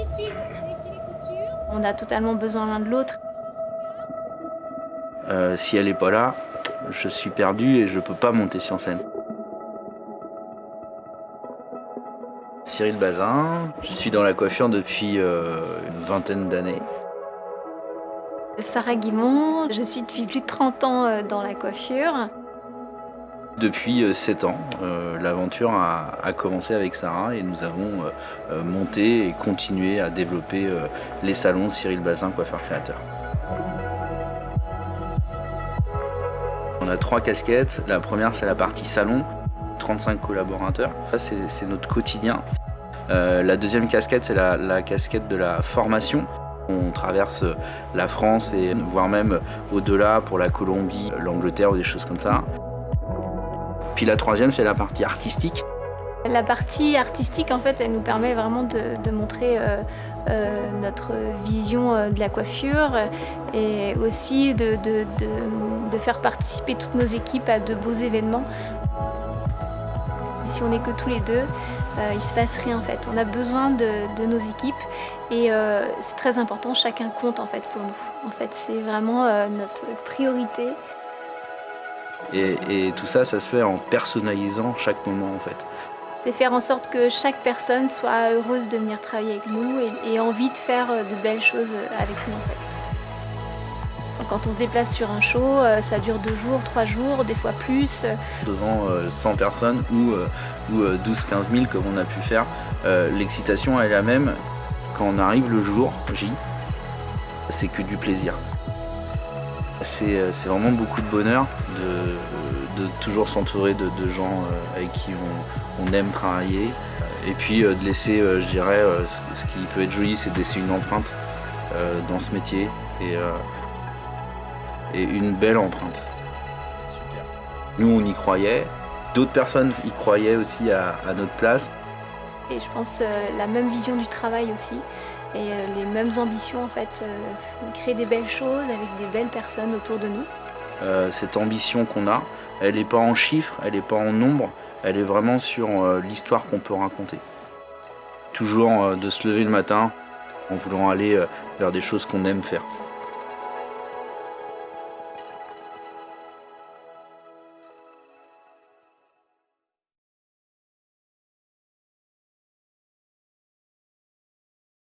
Attitude, défilé couture. On a totalement besoin l'un de l'autre. Si elle n'est pas là, je suis perdu et je ne peux pas monter sur scène. Cyril Bazin, je suis dans la coiffure depuis une vingtaine d'années. Sarah Guimond, je suis depuis plus de 30 ans dans la coiffure. Depuis 7 ans, l'aventure a commencé avec Sarah et nous avons monté et continué à développer les salons Cyril Bazin, coiffeur créateur. On a 3 casquettes. La première, c'est la partie salon, 35 collaborateurs. Ça, c'est notre quotidien. La deuxième casquette, c'est la casquette de la formation. On traverse la France et voire même au-delà pour la Colombie, l'Angleterre ou des choses comme ça. Puis la troisième, c'est la partie artistique. La partie artistique, en fait, elle nous permet vraiment de montrer notre vision de la coiffure et aussi de faire participer toutes nos équipes à de beaux événements. Si on n'est que tous les deux, il ne se passe rien en fait. On a besoin de nos équipes et c'est très important, chacun compte en fait pour nous. En fait, c'est vraiment notre priorité. Et tout ça, ça se fait en personnalisant chaque moment en fait. C'est faire en sorte que chaque personne soit heureuse de venir travailler avec nous et ait envie de faire de belles choses avec nous en fait. Quand on se déplace sur un show, ça dure 2 jours, 3 jours, des fois plus. Devant 100 personnes ou 12-15 000 comme on a pu faire, l'excitation est la même. Quand on arrive le jour J, c'est que du plaisir. C'est vraiment beaucoup de bonheur de toujours s'entourer de gens avec qui on aime travailler. Et puis de laisser, je dirais, ce qui peut être joli, c'est de laisser une empreinte dans ce métier et une belle empreinte. Nous, on y croyait. D'autres personnes y croyaient aussi à notre place. Et je pense la même vision du travail aussi. Et les mêmes ambitions en fait, créer des belles choses avec des belles personnes autour de nous. Cette ambition qu'on a, elle n'est pas en chiffres, elle n'est pas en nombre, elle est vraiment sur l'histoire qu'on peut raconter. Toujours de se lever le matin en voulant aller vers des choses qu'on aime faire.